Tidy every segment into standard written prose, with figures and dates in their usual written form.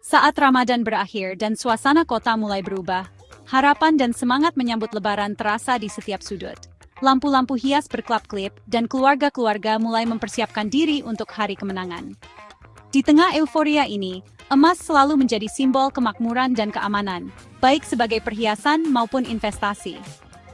Saat Ramadan berakhir dan suasana kota mulai berubah, harapan dan semangat menyambut Lebaran terasa di setiap sudut. Lampu-lampu hias berkelap-kelip dan keluarga-keluarga mulai mempersiapkan diri untuk hari kemenangan. Di tengah euforia ini, emas selalu menjadi simbol kemakmuran dan keamanan, baik sebagai perhiasan maupun investasi.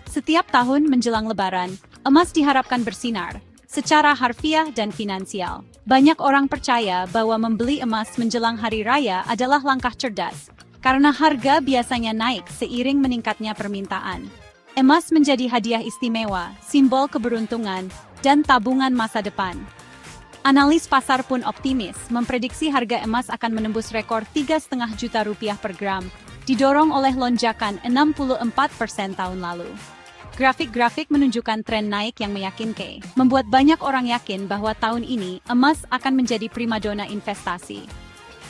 Setiap tahun menjelang Lebaran, emas diharapkan bersinar, secara harfiah dan finansial. Banyak orang percaya bahwa membeli emas menjelang hari raya adalah langkah cerdas, karena harga biasanya naik seiring meningkatnya permintaan. Emas menjadi hadiah istimewa, simbol keberuntungan, dan tabungan masa depan. Analis pasar pun optimis, memprediksi harga emas akan menembus rekor 3,5 juta rupiah per gram, didorong oleh lonjakan 64% tahun lalu. Grafik-grafik menunjukkan tren naik yang meyakinkan, membuat banyak orang yakin bahwa tahun ini emas akan menjadi primadona investasi.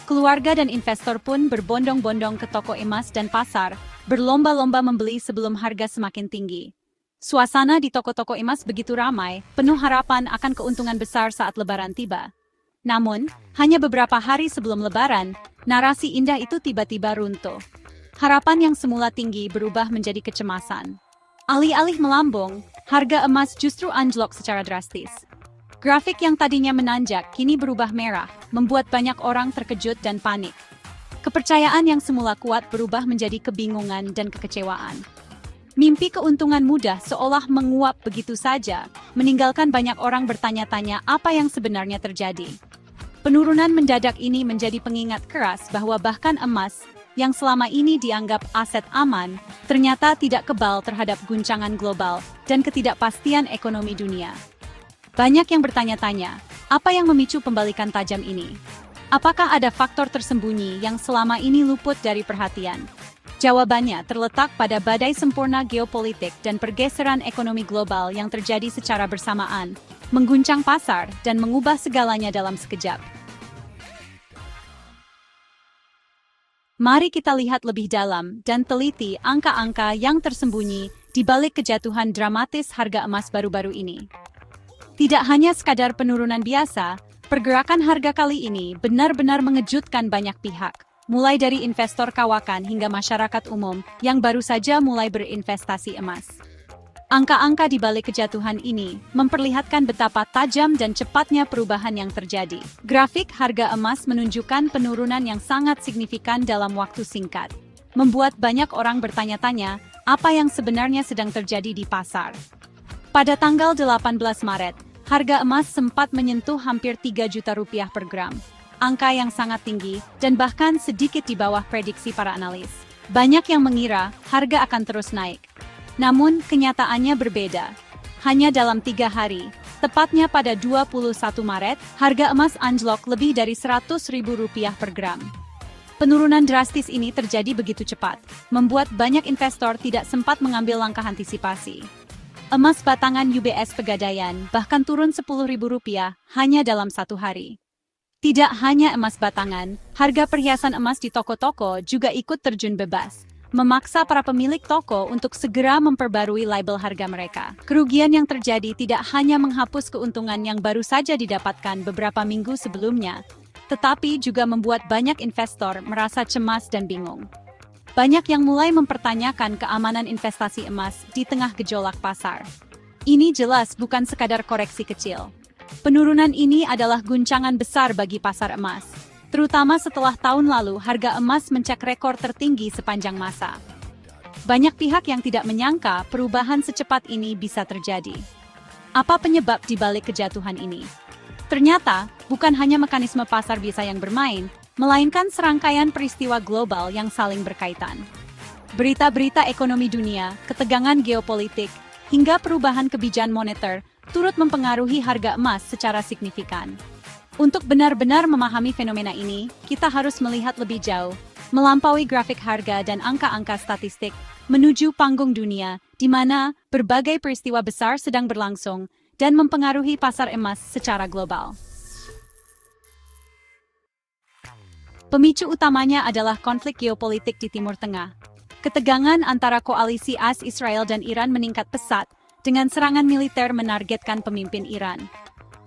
Keluarga dan investor pun berbondong-bondong ke toko emas dan pasar, berlomba-lomba membeli sebelum harga semakin tinggi. Suasana di toko-toko emas begitu ramai, penuh harapan akan keuntungan besar saat Lebaran tiba. Namun, hanya beberapa hari sebelum Lebaran, narasi indah itu tiba-tiba runtuh. Harapan yang semula tinggi berubah menjadi kecemasan. Alih-alih melambung, harga emas justru anjlok secara drastis. Grafik yang tadinya menanjak kini berubah merah, membuat banyak orang terkejut dan panik. Kepercayaan yang semula kuat berubah menjadi kebingungan dan kekecewaan. Mimpi keuntungan mudah seolah menguap begitu saja, meninggalkan banyak orang bertanya-tanya apa yang sebenarnya terjadi. Penurunan mendadak ini menjadi pengingat keras bahwa bahkan emas, yang selama ini dianggap aset aman, ternyata tidak kebal terhadap guncangan global dan ketidakpastian ekonomi dunia. Banyak yang bertanya-tanya, apa yang memicu pembalikan tajam ini? Apakah ada faktor tersembunyi yang selama ini luput dari perhatian? Jawabannya terletak pada badai sempurna geopolitik dan pergeseran ekonomi global yang terjadi secara bersamaan, mengguncang pasar dan mengubah segalanya dalam sekejap. Mari kita lihat lebih dalam dan teliti angka-angka yang tersembunyi di balik kejatuhan dramatis harga emas baru-baru ini. Tidak hanya sekadar penurunan biasa, pergerakan harga kali ini benar-benar mengejutkan banyak pihak, mulai dari investor kawakan hingga masyarakat umum yang baru saja mulai berinvestasi emas. Angka-angka di balik kejatuhan ini memperlihatkan betapa tajam dan cepatnya perubahan yang terjadi. Grafik harga emas menunjukkan penurunan yang sangat signifikan dalam waktu singkat, membuat banyak orang bertanya-tanya apa yang sebenarnya sedang terjadi di pasar. Pada tanggal 18 Maret, harga emas sempat menyentuh hampir 3 juta rupiah per gram. Angka yang sangat tinggi dan bahkan sedikit di bawah prediksi para analis. Banyak yang mengira harga akan terus naik. Namun, kenyataannya berbeda. Hanya dalam 3 hari, tepatnya pada 21 Maret, harga emas anjlok lebih dari Rp100.000 per gram. Penurunan drastis ini terjadi begitu cepat, membuat banyak investor tidak sempat mengambil langkah antisipasi. Emas batangan UBS Pegadaian bahkan turun Rp10.000 hanya dalam 1 hari. Tidak hanya emas batangan, harga perhiasan emas di toko-toko juga ikut terjun bebas, memaksa para pemilik toko untuk segera memperbarui label harga mereka. Kerugian yang terjadi tidak hanya menghapus keuntungan yang baru saja didapatkan beberapa minggu sebelumnya, tetapi juga membuat banyak investor merasa cemas dan bingung. Banyak yang mulai mempertanyakan keamanan investasi emas di tengah gejolak pasar. Ini jelas bukan sekadar koreksi kecil. Penurunan ini adalah guncangan besar bagi pasar emas, terutama setelah tahun lalu harga emas mencek rekor tertinggi sepanjang masa. Banyak pihak yang tidak menyangka perubahan secepat ini bisa terjadi. Apa penyebab di balik kejatuhan ini? Ternyata, bukan hanya mekanisme pasar biasa yang bermain, melainkan serangkaian peristiwa global yang saling berkaitan. Berita-berita ekonomi dunia, ketegangan geopolitik, hingga perubahan kebijakan moneter turut mempengaruhi harga emas secara signifikan. Untuk benar-benar memahami fenomena ini, kita harus melihat lebih jauh, melampaui grafik harga dan angka-angka statistik, menuju panggung dunia, di mana berbagai peristiwa besar sedang berlangsung dan mempengaruhi pasar emas secara global. Pemicu utamanya adalah konflik geopolitik di Timur Tengah. Ketegangan antara koalisi AS Israel dan Iran meningkat pesat, dengan serangan militer menargetkan pemimpin Iran.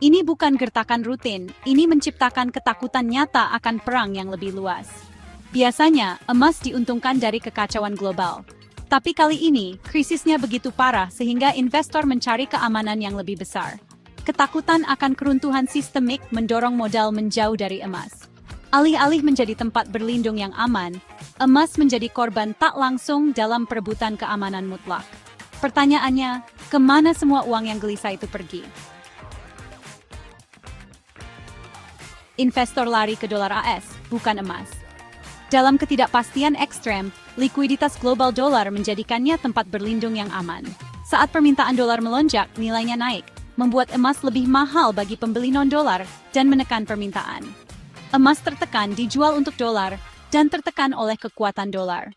Ini bukan gertakan rutin, ini menciptakan ketakutan nyata akan perang yang lebih luas. Biasanya, emas diuntungkan dari kekacauan global. Tapi kali ini, krisisnya begitu parah sehingga investor mencari keamanan yang lebih besar. Ketakutan akan keruntuhan sistemik mendorong modal menjauh dari emas. Alih-alih menjadi tempat berlindung yang aman, emas menjadi korban tak langsung dalam perebutan keamanan mutlak. Pertanyaannya, kemana semua uang yang gelisah itu pergi? Investor lari ke dolar AS, bukan emas. Dalam ketidakpastian ekstrem, likuiditas global dolar menjadikannya tempat berlindung yang aman. Saat permintaan dolar melonjak, nilainya naik, membuat emas lebih mahal bagi pembeli non-dolar dan menekan permintaan. Emas tertekan dijual untuk dolar dan tertekan oleh kekuatan dolar.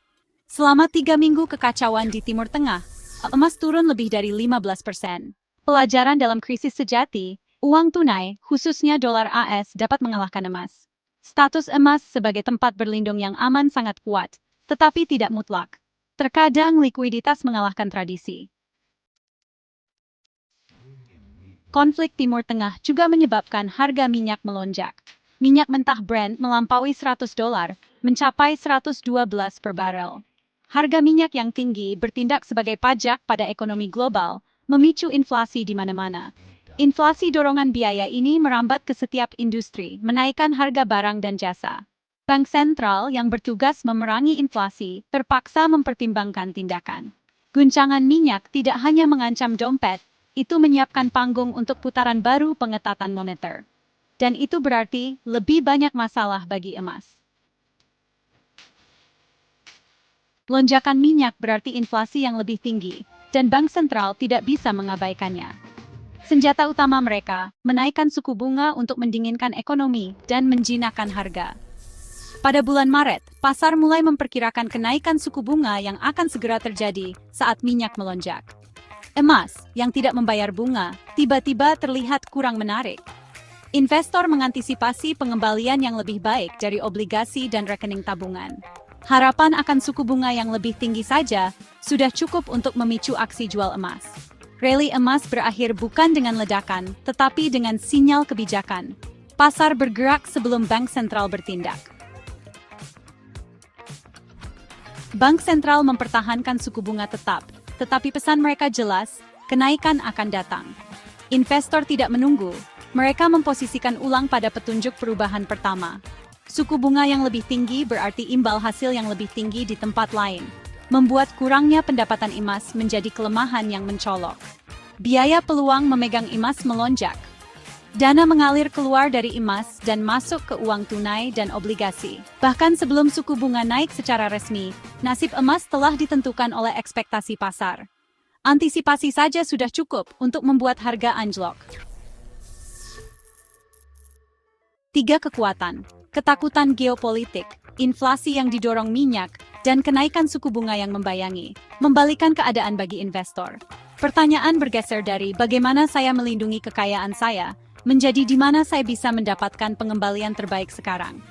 Selama 3 minggu kekacauan di Timur Tengah, emas turun lebih dari 15%. Pelajaran dalam krisis sejati, uang tunai, khususnya dolar AS, dapat mengalahkan emas. Status emas sebagai tempat berlindung yang aman sangat kuat, tetapi tidak mutlak. Terkadang likuiditas mengalahkan tradisi. Konflik Timur Tengah juga menyebabkan harga minyak melonjak. Minyak mentah Brent melampaui $100, mencapai 112 per barel. Harga minyak yang tinggi bertindak sebagai pajak pada ekonomi global, memicu inflasi di mana-mana. Inflasi dorongan biaya ini merambat ke setiap industri, menaikkan harga barang dan jasa. Bank sentral yang bertugas memerangi inflasi terpaksa mempertimbangkan tindakan. Guncangan minyak tidak hanya mengancam dompet, itu menyiapkan panggung untuk putaran baru pengetatan moneter. Dan itu berarti lebih banyak masalah bagi emas. Lonjakan minyak berarti inflasi yang lebih tinggi, dan bank sentral tidak bisa mengabaikannya. Senjata utama mereka, menaikkan suku bunga untuk mendinginkan ekonomi dan menjinakkan harga. Pada bulan Maret, pasar mulai memperkirakan kenaikan suku bunga yang akan segera terjadi saat minyak melonjak. Emas, yang tidak membayar bunga, tiba-tiba terlihat kurang menarik. Investor mengantisipasi pengembalian yang lebih baik dari obligasi dan rekening tabungan. Harapan akan suku bunga yang lebih tinggi saja sudah cukup untuk memicu aksi jual emas. Rally emas berakhir bukan dengan ledakan, tetapi dengan sinyal kebijakan. Pasar bergerak sebelum bank sentral bertindak. Bank sentral mempertahankan suku bunga tetap, tetapi pesan mereka jelas, kenaikan akan datang. Investor tidak menunggu, mereka memposisikan ulang pada petunjuk perubahan pertama. Suku bunga yang lebih tinggi berarti imbal hasil yang lebih tinggi di tempat lain, membuat kurangnya pendapatan emas menjadi kelemahan yang mencolok. Biaya peluang memegang emas melonjak. Dana mengalir keluar dari emas dan masuk ke uang tunai dan obligasi. Bahkan sebelum suku bunga naik secara resmi, nasib emas telah ditentukan oleh ekspektasi pasar. Antisipasi saja sudah cukup untuk membuat harga anjlok. 3 kekuatan. Ketakutan geopolitik, inflasi yang didorong minyak, dan kenaikan suku bunga yang membayangi, membalikan keadaan bagi investor. Pertanyaan bergeser dari bagaimana saya melindungi kekayaan saya, menjadi di mana saya bisa mendapatkan pengembalian terbaik sekarang.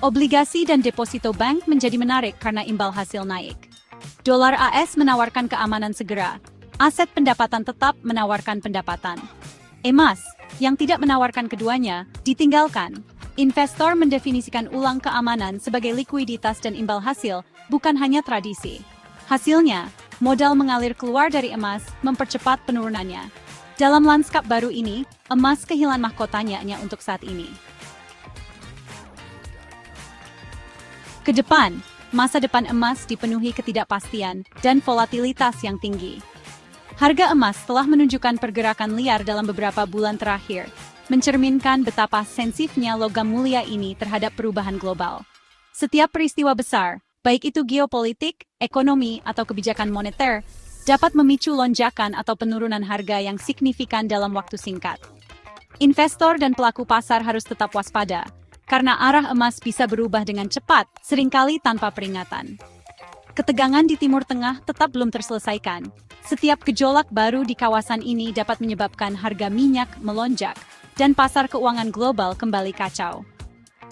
Obligasi dan deposito bank menjadi menarik karena imbal hasil naik. Dolar AS menawarkan keamanan segera, aset pendapatan tetap menawarkan pendapatan. Emas, yang tidak menawarkan keduanya, ditinggalkan. Investor mendefinisikan ulang keamanan sebagai likuiditas dan imbal hasil, bukan hanya tradisi. Hasilnya, modal mengalir keluar dari emas, mempercepat penurunannya. Dalam lanskap baru ini, emas kehilangan mahkotanya untuk saat ini. Ke depan, masa depan emas dipenuhi ketidakpastian dan volatilitas yang tinggi. Harga emas telah menunjukkan pergerakan liar dalam beberapa bulan terakhir, mencerminkan betapa sensifnya logam mulia ini terhadap perubahan global. Setiap peristiwa besar, baik itu geopolitik, ekonomi, atau kebijakan moneter, dapat memicu lonjakan atau penurunan harga yang signifikan dalam waktu singkat. Investor dan pelaku pasar harus tetap waspada, karena arah emas bisa berubah dengan cepat, seringkali tanpa peringatan. Ketegangan di Timur Tengah tetap belum terselesaikan. Setiap gejolak baru di kawasan ini dapat menyebabkan harga minyak melonjak, dan pasar keuangan global kembali kacau.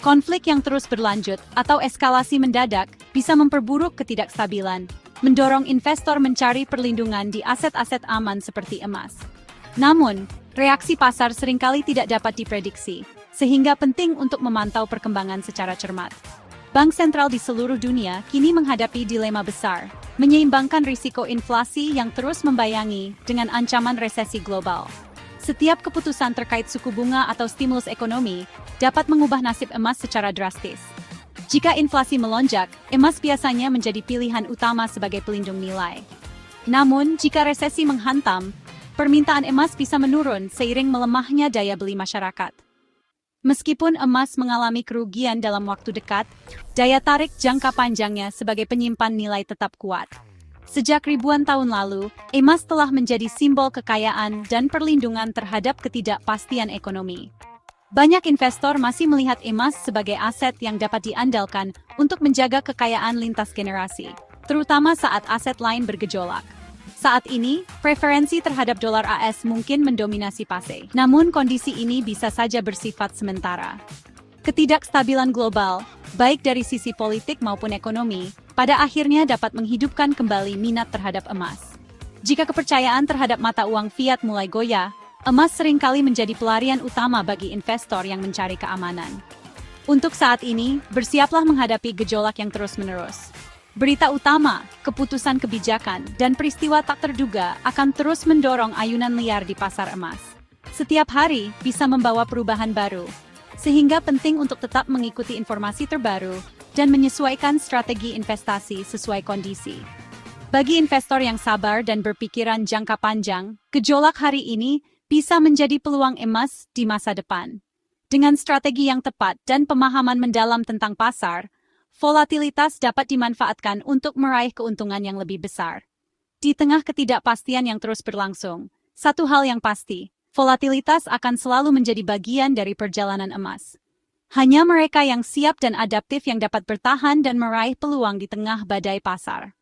Konflik yang terus berlanjut atau eskalasi mendadak bisa memperburuk ketidakstabilan, mendorong investor mencari perlindungan di aset-aset aman seperti emas. Namun, reaksi pasar seringkali tidak dapat diprediksi, sehingga penting untuk memantau perkembangan secara cermat. Bank sentral di seluruh dunia kini menghadapi dilema besar, menyeimbangkan risiko inflasi yang terus membayangi dengan ancaman resesi global. Setiap keputusan terkait suku bunga atau stimulus ekonomi dapat mengubah nasib emas secara drastis. Jika inflasi melonjak, emas biasanya menjadi pilihan utama sebagai pelindung nilai. Namun, jika resesi menghantam, permintaan emas bisa menurun seiring melemahnya daya beli masyarakat. Meskipun emas mengalami kerugian dalam waktu dekat, daya tarik jangka panjangnya sebagai penyimpan nilai tetap kuat. Sejak ribuan tahun lalu, emas telah menjadi simbol kekayaan dan perlindungan terhadap ketidakpastian ekonomi. Banyak investor masih melihat emas sebagai aset yang dapat diandalkan untuk menjaga kekayaan lintas generasi, terutama saat aset lain bergejolak. Saat ini, preferensi terhadap dolar AS mungkin mendominasi pasar. Namun kondisi ini bisa saja bersifat sementara. Ketidakstabilan global, baik dari sisi politik maupun ekonomi, pada akhirnya dapat menghidupkan kembali minat terhadap emas. Jika kepercayaan terhadap mata uang fiat mulai goyah, emas seringkali menjadi pelarian utama bagi investor yang mencari keamanan. Untuk saat ini, bersiaplah menghadapi gejolak yang terus-menerus. Berita utama, keputusan kebijakan, dan peristiwa tak terduga akan terus mendorong ayunan liar di pasar emas. Setiap hari bisa membawa perubahan baru, sehingga penting untuk tetap mengikuti informasi terbaru dan menyesuaikan strategi investasi sesuai kondisi. Bagi investor yang sabar dan berpikiran jangka panjang, gejolak hari ini bisa menjadi peluang emas di masa depan. Dengan strategi yang tepat dan pemahaman mendalam tentang pasar, volatilitas dapat dimanfaatkan untuk meraih keuntungan yang lebih besar. Di tengah ketidakpastian yang terus berlangsung, satu hal yang pasti, volatilitas akan selalu menjadi bagian dari perjalanan emas. Hanya mereka yang siap dan adaptif yang dapat bertahan dan meraih peluang di tengah badai pasar.